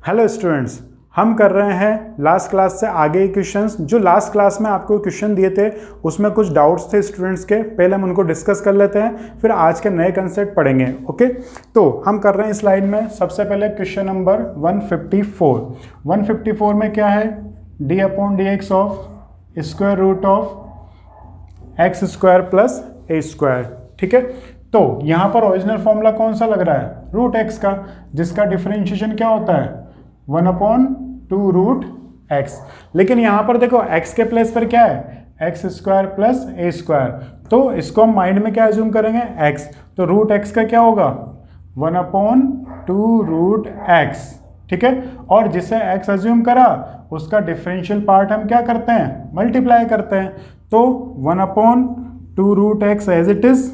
Hello students, हम कर रहे हैं लास्ट क्लास से आगे क्वेश्चंस। जो लास्ट क्लास में आपको क्वेश्चन दिए थे उसमें कुछ डाउट्स थे स्टूडेंट्स के, पहले हम उनको डिस्कस कर लेते हैं, फिर आज के नए कंसेप्ट पढ़ेंगे। ओके, तो हम कर रहे हैं स्लाइड में सबसे पहले क्वेश्चन नंबर 154। 154 में क्या है, d upon d x of square root of x square plus a square. ठीक है, तो यहाँ पर ओरिजिनल फॉर्मूला कौन सा लग रहा है, रूट एक्स का, जिसका डिफरेंशिएशन क्या होता है 1/2 रूट एक्स। लेकिन यहाँ पर देखो x के प्लेस पर क्या है, x square plus a square, तो इसको हम माइंड में क्या एज्यूम करेंगे x, तो रूट x का क्या होगा 1/2 रूट x। ठीक है, और जिसे x एज्यूम करा उसका डिफरेंशियल पार्ट हम क्या करते हैं, मल्टीप्लाई करते हैं, तो 1/2 root x as it is,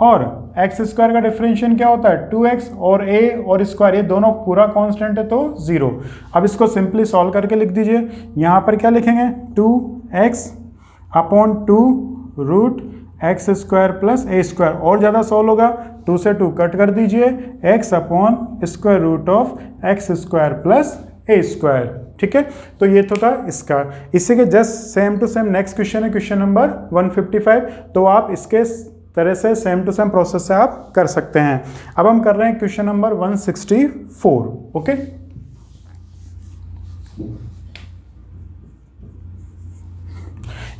और एक्स स्क्वायर का डिफरेंशिएशन क्या होता है 2x, और a और स्क्वायर ये दोनों पूरा कांस्टेंट है तो 0। अब इसको सिंपली सॉल्व करके लिख दीजिए। यहाँ पर क्या लिखेंगे 2x upon 2 root x square plus a square, और ज़्यादा सॉल्व होगा 2 से 2 कट कर दीजिए, x upon square root of x square plus a square. ठीक है, तो ये तो था इसका। इसी के just same to same next question है क्वेश्चन नंबर 155, तो आप इसके तरह से सेम टू सेम प्रोसेस से आप कर सकते हैं। अब हम कर रहे हैं क्वेश्चन नंबर 164। ओके,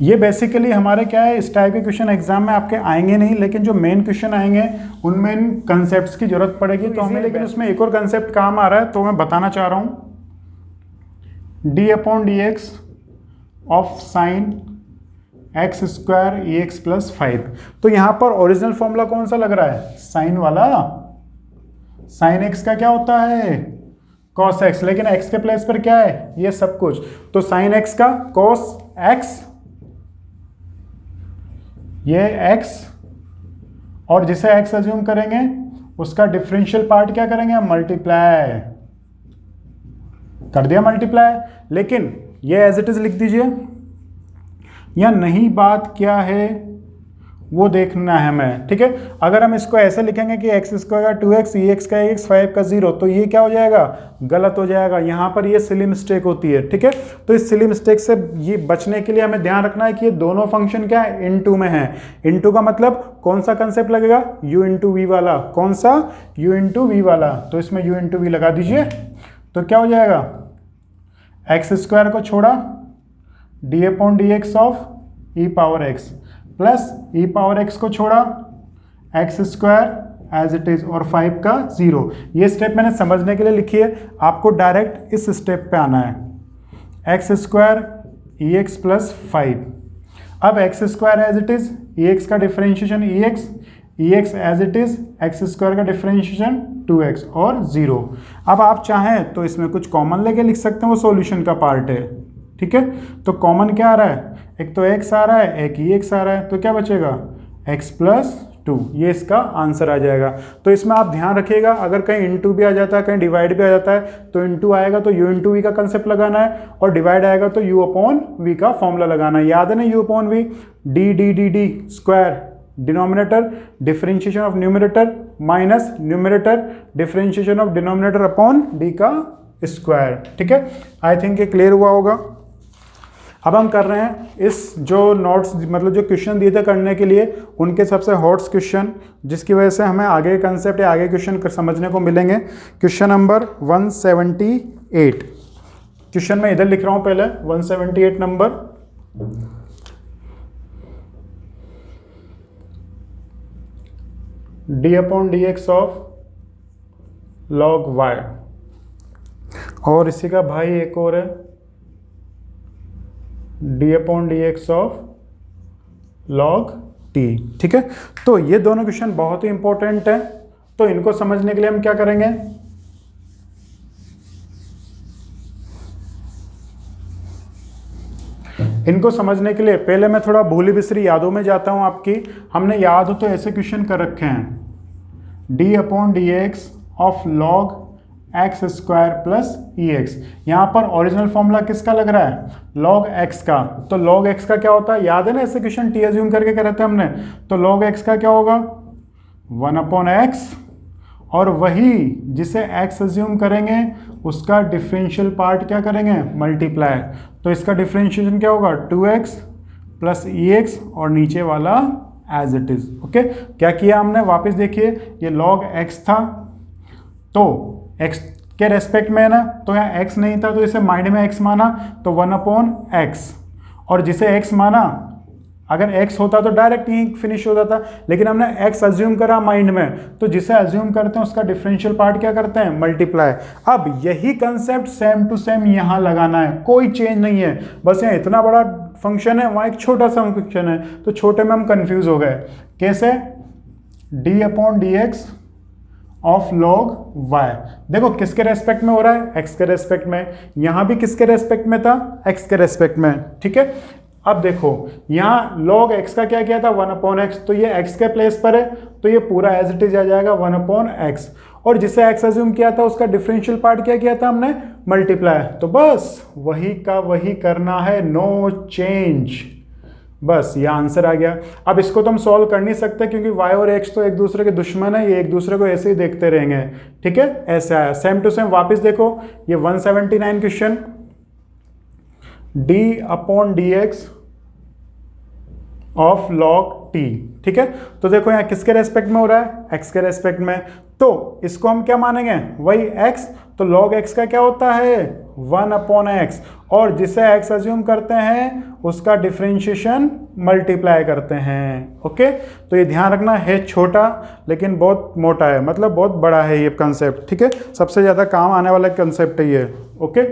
ये बेसिकली हमारे क्या है, इस टाइप के क्वेश्चन एग्जाम में आपके आएंगे नहीं, लेकिन जो मेन क्वेश्चन आएंगे उनमें इन कंसेप्ट्स की जरूरत पड़ेगी, तो हमें लेकिन उसमें एक और कंसेप्ट काम आ रहा है, तो मैं बताना चाह रहा हूं, D upon d x of sine x square e x plus 5। तो यहां पर ओरिजिनल फॉर्मूला कौन सा लग रहा है, साइन वाला। साइन एक्स का क्या होता है कॉस एक्स, लेकिन एक्स के प्लेस पर क्या है ये सब कुछ, तो साइन एक्स का कॉस एक्स, ये एक्स, और जिसे एक्स एज्यूम करेंगे उसका डिफरेंशियल पार्ट क्या करेंगे हम, मल्टीप्लाई कर दिया, मल्टीप्लाई। लेकिन ये एज इट इज लिख दीजिए, या नहीं बात क्या है वो देखना है हमें। ठीक है, अगर हम इसको ऐसे लिखेंगे कि एक्स स्क्वायर का 2x, ई एक्स का x, 5 का 0, तो ये क्या हो जाएगा, गलत हो जाएगा। यहाँ पर ये सिली मिस्टेक होती है। ठीक है, तो इस सिली मिस्टेक से ये बचने के लिए हमें ध्यान रखना है कि ये दोनों फंक्शन क्या है, इनटू में है। इनटू का मतलब कौन सा कंसेप्ट लगेगा, u इंटू वी वाला। कौन सा, u इंटू वी वाला, तो इसमें u इंटू वी लगा दीजिए, तो क्या हो जाएगा, एक्स स्क्वायर को छोड़ा d upon d x of e power x, plus e power x को छोड़ा x square as it is, और 5 का 0। ये स्टेप मैंने समझने के लिए लिखी है, आपको डायरेक्ट इस स्टेप पे आना है, x square e x plus 5। अब x square as it is, e x का differentiation e x as it is, x square का डिफरेंशिएशन 2x और 0। अब आप चाहें तो इसमें कुछ कॉमन लेके लिख सकते हैं, वो सॉल्यूशन का पार्ट है। ठीक है, तो कॉमन क्या आ रहा है, एक तो x आ रहा है, एक ही x आ रहा है, तो क्या बचेगा x प्लस 2, ये इसका आंसर आ जाएगा। तो इसमें आप ध्यान रखिएगा, अगर कहीं इंटू भी आ जाता है, कहीं डिवाइड भी आ जाता है, तो इंटू आएगा तो u इंटू वी का कंसेप्ट लगाना है, और डिवाइड आएगा तो u अपॉन वी का फॉर्मूला लगाना है। याद है ना, u upon v, d d d d square denominator differentiation of numerator minus numerator differentiation of denominator upon d का स्क्वायर। ठीक है, आई थिंक ये क्लियर हुआ होगा। अब हम कर रहे हैं इस जो नोट्स, मतलब जो क्वेश्चन दिए थे करने के लिए, उनके सबसे हॉट्स क्वेश्चन, जिसकी वजह से हमें आगे कंसेप्ट या आगे क्वेश्चन समझने को मिलेंगे। क्वेश्चन नंबर 178, क्वेश्चन मैं इधर लिख रहा हूं पहले 178 नंबर, d upon d x of log y, और इसी का भाई एक और है d upon d x of log t. ठीक है, तो ये दोनों क्वेश्चन बहुत ही इंपॉर्टेंट है, तो इनको समझने के लिए हम क्या करेंगे, इनको समझने के लिए पहले मैं थोड़ा भूली बिसरी यादों में जाता हूं आपकी। हमने याद हो तो ऐसे क्वेश्चन कर रखे हैं, D upon d x of log x square plus E x. यहाँ पर ओरिजिनल फॉर्मूला किसका लग रहा है, लॉग एक्स का, तो लॉग एक्स का क्या होता है, याद है ना, ऐसे क्वेश्चन टी एज्यूम करके करे थे हमने, तो लॉग एक्स का क्या होगा 1/x, और वही जिसे x अज्यूम करेंगे उसका डिफरेंशियल पार्ट क्या करेंगे, मल्टीप्लाई। तो इसका डिफरेंशिएशन क्या होगा, 2x प्लस EX और नीचे वाला एज इट इज। ओके, क्या किया हमने, वापस देखिए, ये log x था तो x के रेस्पेक्ट में है ना, तो यहाँ x नहीं था तो इसे माइंड में x माना तो 1/x, और जिसे x माना अगर x होता तो डायरेक्ट यहीं फिनिश हो जाता, लेकिन हमने x अज्यूम करा माइंड में, तो जिसे अज्यूम करते हैं उसका डिफरेंशियल पार्ट क्या करते हैं, मल्टीप्लाई। अब यही कंसेप्ट सेम टू सेम यहाँ लगाना है, कोई चेंज नहीं है, बस यहाँ इतना बड़ा फंक्शन है, वहाँ एक छोटा सा फंक्शन है, तो छोटे में हम कंफ्यूज हो गए। कैसे, d/dx ऑफ log y, देखो किसके रेस्पेक्ट में हो रहा है, x के रेस्पेक्ट में, यहाँ भी किसके रेस्पेक्ट में था, x के रेस्पेक्ट में। ठीक है, अब देखो यहाँ log x का क्या किया था, 1/x, तो ये x के प्लेस पर है तो ये पूरा एज इट इज आ जाएगा 1/x, और जिसे x अज्यूम किया था उसका डिफरेंशियल पार्ट क्या किया था हमने, मल्टीप्लाई। तो बस वही का वही करना है, नो चेंज, बस ये आंसर आ गया। अब इसको तो हम सॉल्व कर नहीं सकते क्योंकि y और x तो एक दूसरे के दुश्मन है, ये एक दूसरे को ऐसे ही देखते रहेंगे। ठीक है, ऐसे आया सेम टू सेम। वापस देखो ये 179 question, d/dx of log t। ठीक है, तो देखो यहाँ किसके रेस्पेक्ट में हो रहा है, x के रेस्पेक्ट में, तो इसको हम क्या मानेंगे, वही x, तो log x का क्या होता है 1/x, और जिसे x अज्यूम करते हैं उसका डिफरेंशिएशन मल्टीप्लाई करते हैं। ओके, तो ये ध्यान रखना है, छोटा लेकिन बहुत मोटा है, मतलब बहुत बड़ा है ये कंसेप्ट। ठीक है, सबसे ज़्यादा काम आने वाला कंसेप्ट है ये। ओके,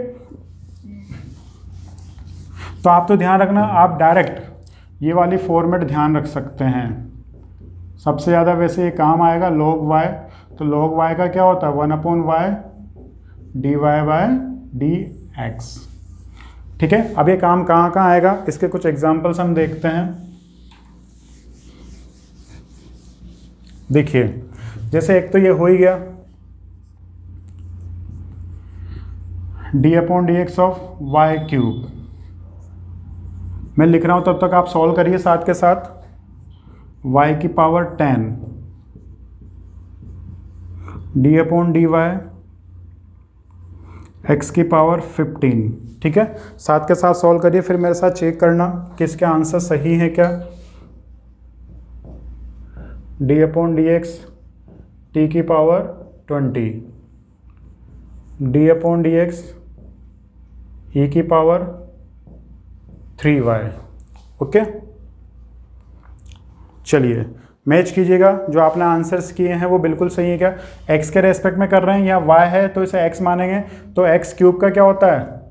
तो आप तो ध्यान रखना, आप डायरेक्ट ये वाली फॉर्मेट ध्यान रख सकते हैं। सबसे ज़्यादा वैसे ये काम आएगा log y, तो log y का क्या होता है 1/y dy/dx। ठीक है, अब ये काम कहाँ कहाँ आएगा, इसके कुछ एग्जांपल्स हम देखते हैं। देखिए, जैसे एक तो ये हो ही गया d/dx ऑफ y³, मैं लिख रहा हूं तब तक आप सॉल्व करिए साथ के साथ। y⁻10 d/dy x⁻15। ठीक है, साथ के साथ सॉल्व करिए, फिर मेरे साथ चेक करना कि इसके आंसर सही है क्या। d/dx t⁻20 d/dx e⁻3y। Okay, चलिए मैच कीजिएगा, जो आपने आंसर्स किए हैं वो बिल्कुल सही है क्या। x के रेस्पेक्ट में कर रहे हैं, यहाँ y है तो इसे x मानेंगे, तो x³ का क्या होता है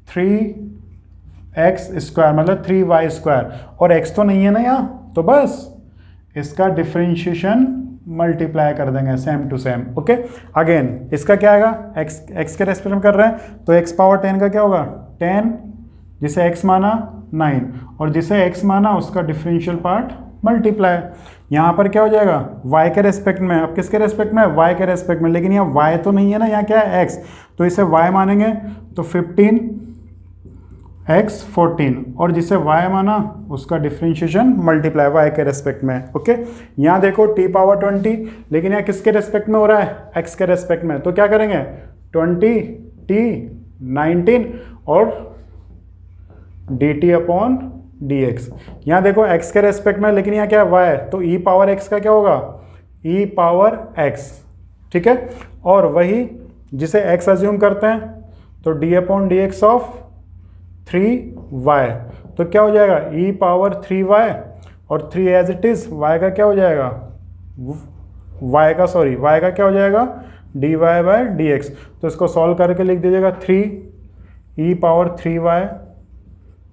3x², मतलब 3y², और x तो नहीं है ना यहाँ, तो बस इसका डिफरेंशिएशन मल्टीप्लाई कर देंगे same to same. Okay, again इसका क्या आएगा, x के रेस्पेक्ट में कर रहे हैं तो x⁻10 का क्या होगा 10, जिसे x माना 9, और जिसे x माना उसका डिफरेंशियल पार्ट मल्टीप्लाई। यहाँ पर क्या हो जाएगा y के रेस्पेक्ट में, अब किसके रेस्पेक्ट में, y के रेस्पेक्ट में, लेकिन यहाँ y तो नहीं है ना, यहाँ क्या है x, तो इसे y मानेंगे तो 15x14, और जिसे y माना उसका डिफरेंशिएशन मल्टीप्लाई y के रेस्पेक्ट में। ओके, यहाँ देखो t⁻20, लेकिन यहाँ किसके रेस्पेक्ट में हो रहा है, x के रेस्पेक्ट में, तो क्या करेंगे 20t19 और dt/dx। यहाँ देखो x के रेस्पेक्ट में, लेकिन यहाँ क्या है y, तो e⁻x का क्या होगा e⁻x। ठीक है, और वही जिसे x अज्यूम करते हैं तो d/dx ऑफ 3y, तो क्या हो जाएगा e⁻3y, और 3 एज इट इज, y का क्या हो जाएगा y का क्या हो जाएगा dy/dx। तो इसको सॉल्व करके लिख दीजिएगा 3e⁻3y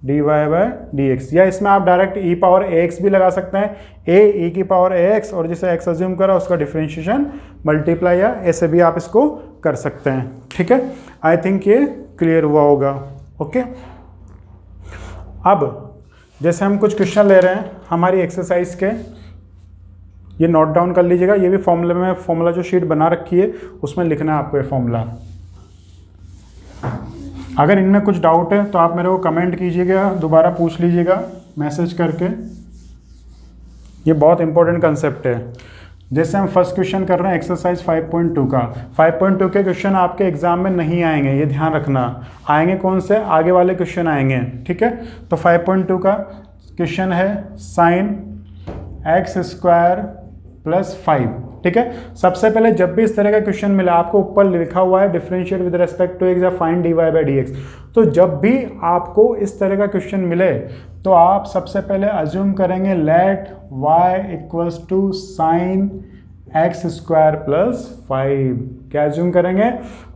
dy/dx, या इसमें आप डायरेक्ट e⁻ax भी लगा सकते हैं, e⁻ax, और जिसे x अज्यूम करा उसका डिफरेंशिएशन मल्टीप्लाई, या ऐसे भी आप इसको कर सकते हैं। ठीक है, आई थिंक ये क्लियर हुआ होगा। ओके, अब जैसे हम कुछ क्वेश्चन ले रहे हैं हमारी एक्सरसाइज के, ये नोट डाउन कर लीजिएगा, ये भी फॉर्मूले में, फॉर्मूला जो शीट बना रखी है उसमें लिखना है आपको ये फॉर्मूला। अगर इनमें कुछ डाउट है तो आप मेरे को कमेंट कीजिएगा, दोबारा पूछ लीजिएगा मैसेज करके, ये बहुत इंपॉर्टेंट कंसेप्ट है। जैसे हम फर्स्ट क्वेश्चन कर रहे हैं एक्सरसाइज 5.2 का, 5.2 के क्वेश्चन आपके एग्जाम में नहीं आएंगे, ये ध्यान रखना। आएंगे कौन से, आगे वाले क्वेश्चन आएंगे, ठीक है। तो 5.2 का क्वेश्चन है साइन एक्स स्क्वायर प्लस 5, ठीक है। सबसे पहले जब भी इस तरह का क्वेश्चन मिले, आपको ऊपर लिखा हुआ है differentiate with respect to x या find d y by d x, तो जब भी आपको इस तरह का क्वेश्चन मिले तो आप सबसे पहले अज्यूम करेंगे let y equals to sine x square plus 5। क्या अज्यूम करेंगे,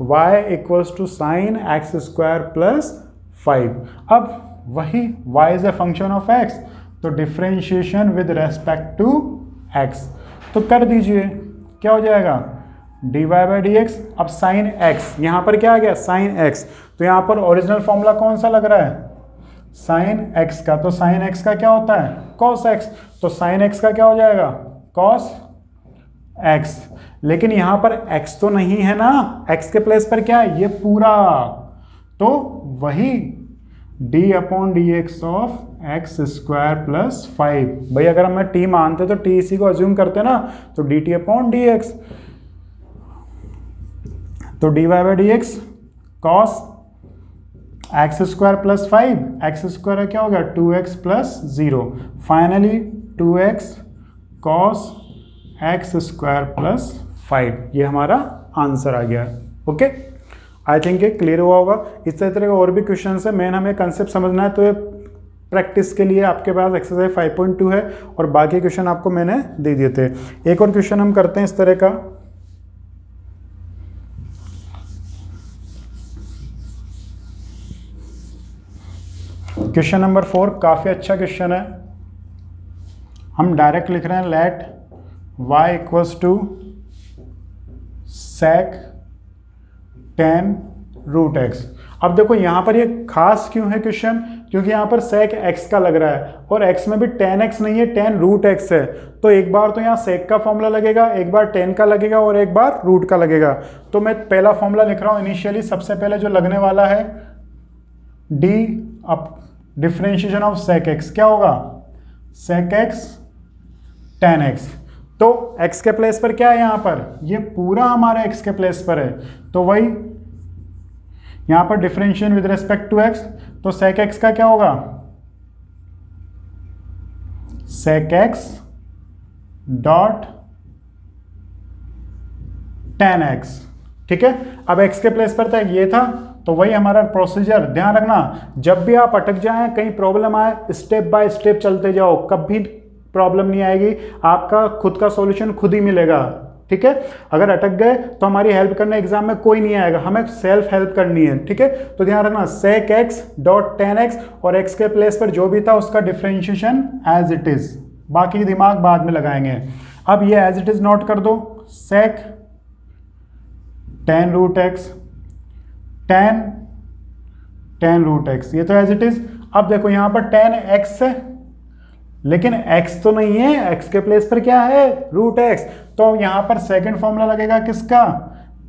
y equals to sine x square plus 5। अब वही y is a function of x, तो differentiation with respect to x, तो कर दीजिए, क्या हो जाएगा dy बाई डी एक्स। अब साइन x, यहाँ पर क्या आ गया साइन x, तो यहाँ पर ओरिजिनल फॉर्मूला कौन सा लग रहा है साइन x का, तो साइन x का क्या होता है cos x, तो साइन x का क्या हो जाएगा cos x। लेकिन यहाँ पर x तो नहीं है ना, x के प्लेस पर क्या है ये पूरा, तो वही d upon d x of x square plus 5। भाई अगर हम t मानते तो t इसी को अज्यूम करते ना, तो dt अपॉन डी एक्स, तो dy by d x cos x square plus 5, x square क्या होगा 2x plus 0, finally 2x cos x square plus 5, ये हमारा आंसर आ गया। ओके, आई थिंक ये क्लियर हुआ होगा। इस तरह के और भी क्वेश्चन है, मेन हमें कंसेप्ट समझना है, तो ये प्रैक्टिस के लिए आपके पास एक्सरसाइज 5.2 है और बाकी क्वेश्चन आपको मैंने दे दिए थे। एक और क्वेश्चन हम करते हैं इस तरह का, क्वेश्चन नंबर 4 काफ़ी अच्छा क्वेश्चन है। हम डायरेक्ट लिख रहे हैं let y equals to sec tan root x। अब देखो यहाँ पर ये खास क्यों है क्वेश्चन, क्योंकि यहाँ पर sec x का लग रहा है और x में भी tan x नहीं है, tan रूट x है, तो एक बार तो यहाँ sec का फॉर्मूला लगेगा, एक बार tan का लगेगा और एक बार रूट का लगेगा। तो मैं पहला फॉर्मूला लिख रहा हूँ इनिशियली, सबसे पहले जो लगने वाला है d up differentiation of sec x, क्या होगा sec x tan x, तो x के प्लेस पर क्या है यहाँ पर, ये पूरा हमारे x के प्लेस पर है, तो वही यहाँ पर differentiation with respect to x, तो sec x का क्या होगा sec x dot tan x, ठीक है। अब x के प्लेस पर था ये था, तो वही हमारा प्रोसीजर, ध्यान रखना जब भी आप अटक जाएं, कहीं प्रॉब्लम आए, स्टेप बाय स्टेप चलते जाओ, कभी प्रॉब्लम नहीं आएगी, आपका खुद का सॉल्यूशन खुद ही मिलेगा, ठीक है। अगर अटक गए तो हमारी हेल्प करने एग्जाम में कोई नहीं आएगा, हमें सेल्फ हेल्प करनी है, ठीक है। तो ध्यान रखना sec x dot tan x और x के प्लेस पर जो भी था उसका डिफरेंशिएशन एज इट इज, बाकी दिमाग बाद में लगाएंगे। अब ये एज इट इज नोट कर दो, sec tan root x tan root x, ये तो एज इट इज। अब देखो यहाँ पर tan x है, लेकिन x तो नहीं है, x के प्लेस पर क्या है रूट x, तो यहाँ पर सेकंड फॉर्मूला लगेगा किसका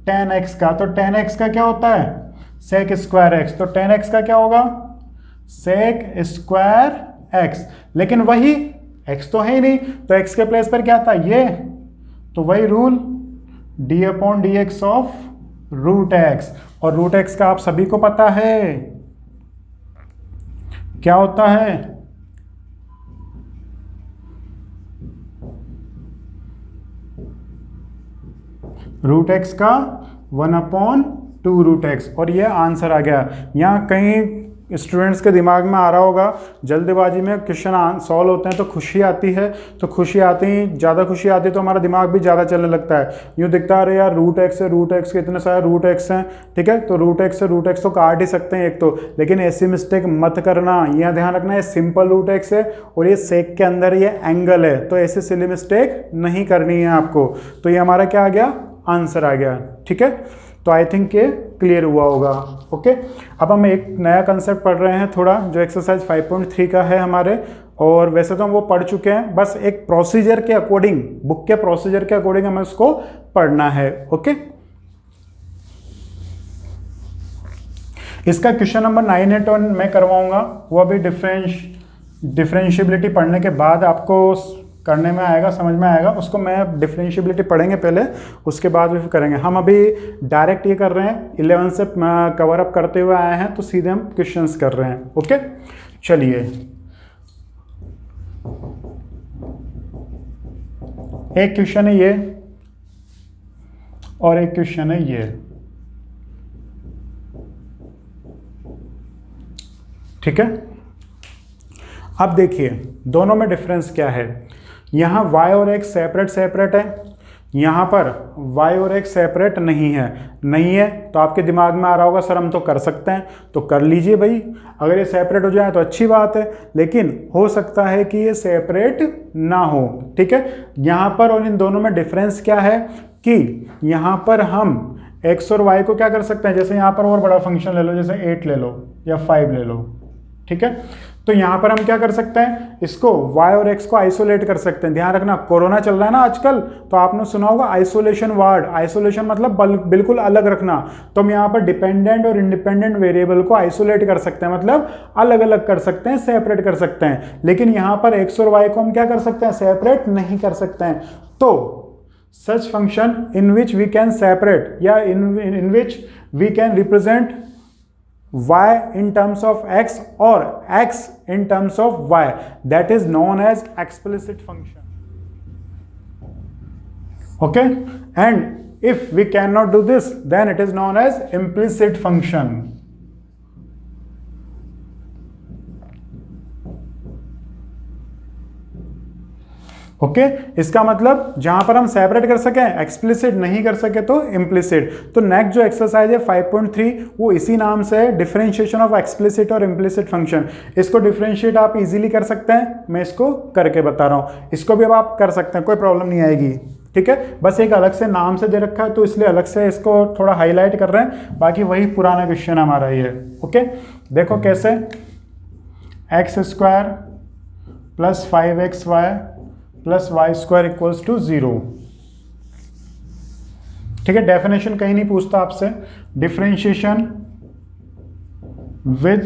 tan x का, तो tan x का क्या होता है sec स्क्वायर x, तो tan x का क्या होगा sec स्क्वायर x, लेकिन वही x तो है ही नहीं, तो x के प्लेस पर क्या था ये, तो वही rule d upon d x of root x, और रूट x का आप सभी को पता है क्या होता है, रूट x का 1/2 रूट x, और ये आंसर आ गया। यहाँ कहीं स्टूडेंट्स के दिमाग में आ रहा होगा, जल्दबाजी में क्वेश्चन सॉल्व होते हैं तो खुशी आती है, तो खुशी आती ही ज़्यादा खुशी आती है तो हमारा दिमाग भी ज़्यादा चलने लगता है, यूँ दिखता है यार रूट x है, रूट x के इतने सारे रूट x हैं, ठीक है, तो रूट x तो काट ही सकते हैं एक तो, लेकिन ऐसी मिस्टेक मत करना, यह ध्यान रखना है सिंपल रूट x है और ये सेक के अंदर ये एंगल है, तो ऐसी सिली मिस्टेक नहीं करनी है आपको। तो ये हमारा क्या आ गया आंसर आ गया, ठीक है। तो आई थिंक ये क्लियर हुआ होगा। ओके, अब हम एक नया कंसेप्ट पढ़ रहे हैं थोड़ा, जो एक्सरसाइज 5.3 का है हमारे, और वैसे तो हम वो पढ़ चुके हैं, बस एक प्रोसीजर के अकॉर्डिंग, बुक के प्रोसीजर के अकॉर्डिंग हमें उसको पढ़ना है। ओके, इसका क्वेश्चन नंबर 9 एंड 10 मैं करवाऊंगा, वो अभी डिफरेंशिएबिलिटी पढ़ने के बाद आपको करने में आएगा, समझ में आएगा। उसको मैं डिफरेंशिएबिलिटी पढ़ेंगे पहले, उसके बाद भी करेंगे। हम अभी डायरेक्ट ये कर रहे हैं, 11 से कवर अप करते हुए आए हैं, तो सीधे हम क्वेश्चंस कर रहे हैं। ओके, चलिए एक क्वेश्चन है ये और एक क्वेश्चन है ये, ठीक है। अब देखिए दोनों में डिफरेंस क्या है। यहाँ y और x सेपरेट सेपरेट है, यहाँ पर y और x सेपरेट नहीं है तो आपके दिमाग में आ रहा होगा सर हम तो कर सकते हैं, तो कर लीजिए भाई। अगर ये सेपरेट हो जाए तो अच्छी बात है, लेकिन हो सकता है कि ये सेपरेट ना हो, ठीक है। यहाँ पर और इन दोनों में डिफरेंस क्या है कि यहाँ पर हम x और y को क्या कर सकते हैं, जैसे यहाँ पर और बड़ा फंक्शन ले लो, जैसे 8 ले लो या 5 ले लो, ठीक है। तो यहाँ पर हम क्या कर सकते हैं, इसको y और x को आइसोलेट कर सकते हैं। ध्यान रखना कोरोना चल रहा है ना आजकल, तो आपने सुना होगा आइसोलेशन वर्ड। आइसोलेशन मतलब बिल्कुल अलग रखना। तो हम यहाँ पर डिपेंडेंट और इंडिपेंडेंट वेरिएबल को आइसोलेट कर सकते हैं, मतलब अलग अलग कर सकते हैं, सेपरेट कर सकते हैं। लेकिन यहाँ पर x और y को हम क्या कर सकते हैं, सेपरेट नहीं कर सकते हैं। तो such function in which we can separate या in which we can represent y in terms of x or x in terms of y, that is known as explicit function. Okay, and if we cannot do this, then it is known as implicit function. Okay, इसका मतलब जहां पर हम separate कर सकें explicit, नहीं कर सके तो इम्प्लिसिट। तो नेक्स्ट जो एक्सरसाइज है 5.3 वो इसी नाम से है, डिफरेंशिएशन ऑफ एक्सप्लिसिट और इम्प्लिसिट फंक्शन। इसको डिफरेंशिएट आप इजीली कर सकते हैं, मैं इसको करके बता रहा हूं। इसको भी अब आप कर सकते हैं, कोई प्रॉब्लम नहीं आएगी, ठीक है। बस एक अलग से नाम से दे रखा है तो इसलिए अलग से इसको थोड़ा हाईलाइट कर रहे हैं, बाकी वही पुराना क्वेश्चन हमारा ये। ओके, देखो कैसे, x square plus 5xy plus y square equals to 0, ठीक है। डेफिनेशन कहीं नहीं पूछता आपसे, differentiation with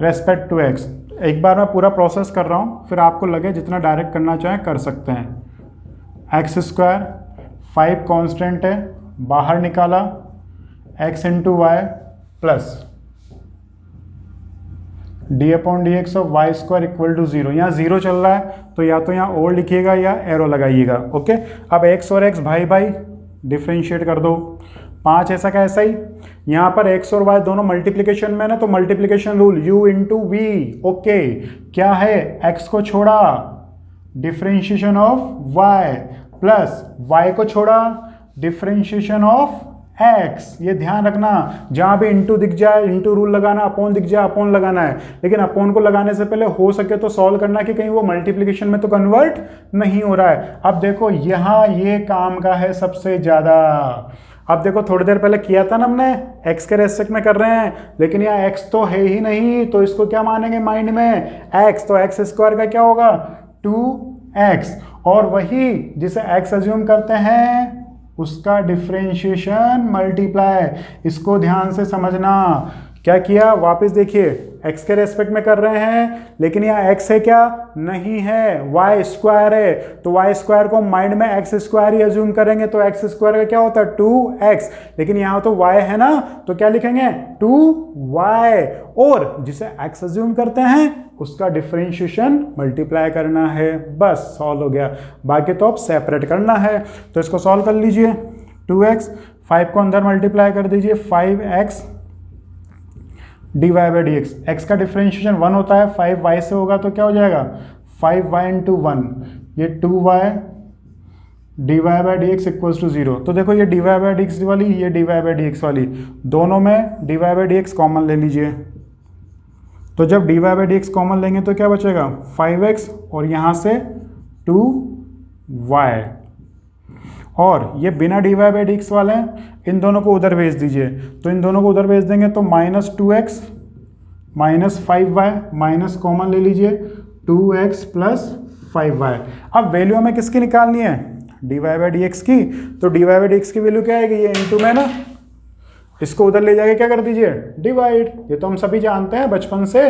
respect to x. एक बार मैं पूरा प्रोसेस कर रहा हूं, फिर आपको लगे जितना डायरेक्ट करना चाहे कर सकते हैं। एक्स स्क्वायर 5 कांस्टेंट है, बाहर निकाला, x into y plus d/dx of y square equal to 0। यहाँ 0 चल रहा है तो या तो यहाँ और लिखिएगा या एरो लगाइएगा। ओके, अब x और x भाई भाई डिफ्रेंशिएट कर दो, 5 ऐसा का ऐसा ही। यहाँ पर x और y दोनों मल्टीप्लिकेशन में ना, तो multiplication rule u into v. Okay, क्या है, x को छोड़ा differentiation of y plus y को छोड़ा डिफ्रेंशिएशन ऑफ x। ये ध्यान रखना, जहां भी इंटू दिख जाए इंटू रूल लगाना, अपॉन दिख जाए अपॉन लगाना है। लेकिन अपॉन को लगाने से पहले हो सके तो सॉल्व करना कि कहीं वो मल्टीप्लिकेशन में तो कन्वर्ट नहीं हो रहा है। अब देखो यहाँ ये काम का है सबसे ज्यादा। अब देखो थोड़ी देर पहले किया था ना हमने, x के रेस्पेक्ट में कर रहे हैं, लेकिन यहाँ x तो है ही नहीं, तो इसको क्या मानेंगे माइंड में, x। तो x स्क्वायर का क्या होगा, 2x, और वही जिसे x अज्यूम करते हैं उसका डिफरेंशिएशन मल्टीप्लाई। इसको ध्यान से समझना। क्या किया, वापस देखिए, x के रेस्पेक्ट में कर रहे हैं, लेकिन यहाँ x है क्या, नहीं है, y स्क्वायर है। तो y स्क्वायर को माइंड में x स्क्वायर ही अज्यूम करेंगे, तो x स्क्वायर का क्या होता है 2x, लेकिन यहाँ तो y है ना, तो क्या लिखेंगे 2y, और जिसे x अज्यूम करते हैं उसका डिफरेंशिएशन मल्टीप्लाई करना है, बस सॉल्व हो गया। बाकी तो अब सेपरेट करना है, तो इसको सॉल्व कर लीजिए। 2x, 5 को अंदर मल्टीप्लाई कर दीजिए, 5x dy by d x. X का डिफरेंशिएशन 1 होता है, 5y से होगा तो क्या हो जाएगा 5y इंटू 1, ये 2y dy by d x equals to 0। तो देखो ये dy बाई डी एक्स वाली, ये dy बाई डी एक्स वाली, दोनों में dy by d x common ले लीजिए। तो जब dy by d x common लेंगे तो क्या बचेगा 5x, और यहाँ से 2y, और ये बिना dy बाई डी एक्स वाले हैं, इन दोनों को उधर भेज दीजिए। तो इन दोनों को उधर भेज देंगे तो -2x -5y, माइनस कॉमन ले लीजिए, 2x प्लस 5y। अब वैल्यू हमें किसकी निकालनी है, dy बाई डी एक्स की। तो dy बाई डी एक्स की वैल्यू क्या आएगी, ये इंटू में ना, इसको उधर ले जाके क्या कर दीजिए डिवाइड, ये तो हम सभी जानते हैं बचपन से,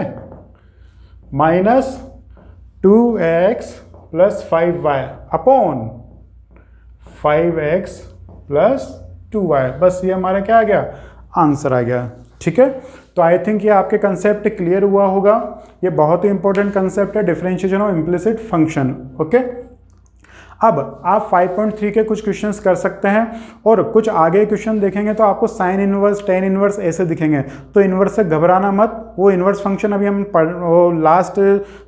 -2x plus 5y upon 5x plus 2y। बस ये हमारा क्या आ गया, आंसर आ गया। ठीक है, तो आई थिंक ये आपके कंसेप्ट क्लियर हुआ होगा। ये बहुत ही इंपॉर्टेंट कंसेप्ट है, differentiation of implicit function. Okay, अब आप 5.3 के कुछ क्वेश्चंस कर सकते हैं और कुछ आगे क्वेश्चन देखेंगे तो आपको साइन इनवर्स, टेन इनवर्स ऐसे दिखेंगे, तो इनवर्स से घबराना मत। वो इनवर्स फंक्शन अभी हम वो लास्ट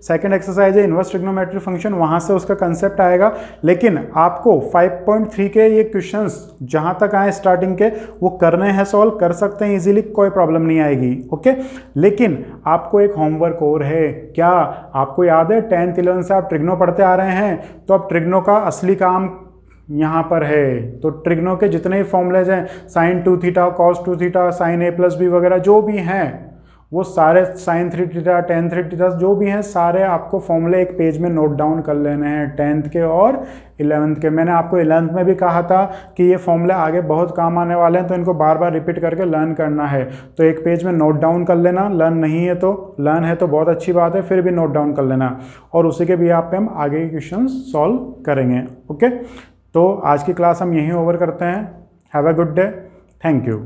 सेकंड एक्सरसाइज है इनवर्स ट्रिग्नोमेट्री फंक्शन, वहां से उसका कंसेप्ट आएगा। लेकिन आपको 5.3 के ये क्वेश्चंस जहां तक आए स्टार्टिंग के वो करने हैं, सॉल्व कर सकते हैं इजीली, कोई प्रॉब्लम नहीं आएगी। ओके, लेकिन आपको एक होमवर्क और है। क्या आपको याद है 10th 11th से आप ट्रिग्नो पढ़ते आ रहे हैं, तो अब ट्रिग्नो का असली काम यहाँ पर है। तो ट्रिग्नो के जितने भी फॉर्मूलेज हैं, sine 2 theta, cos 2 theta, sine a plus b वगैरह जो भी हैं, वो सारे साइन 3 थीटा, टेन 3 थीटा जो भी हैं, सारे आपको फॉर्मूले एक पेज में नोट डाउन कर लेने हैं, 10th के और 11th के। मैंने आपको 11th में भी कहा था कि ये फॉर्मूले आगे बहुत काम आने वाले हैं, तो इनको बार बार रिपीट करके लर्न करना है। तो एक पेज में नोट डाउन कर लेना, लर्न नहीं है तो, लर्न है तो बहुत अच्छी बात है, फिर भी नोट डाउन कर लेना, और उसी के भी आप पे हम आगे के क्वेश्चन सॉल्व करेंगे। ओके, तो आज की क्लास हम यहीं ओवर करते हैं। Have a good day, thank you.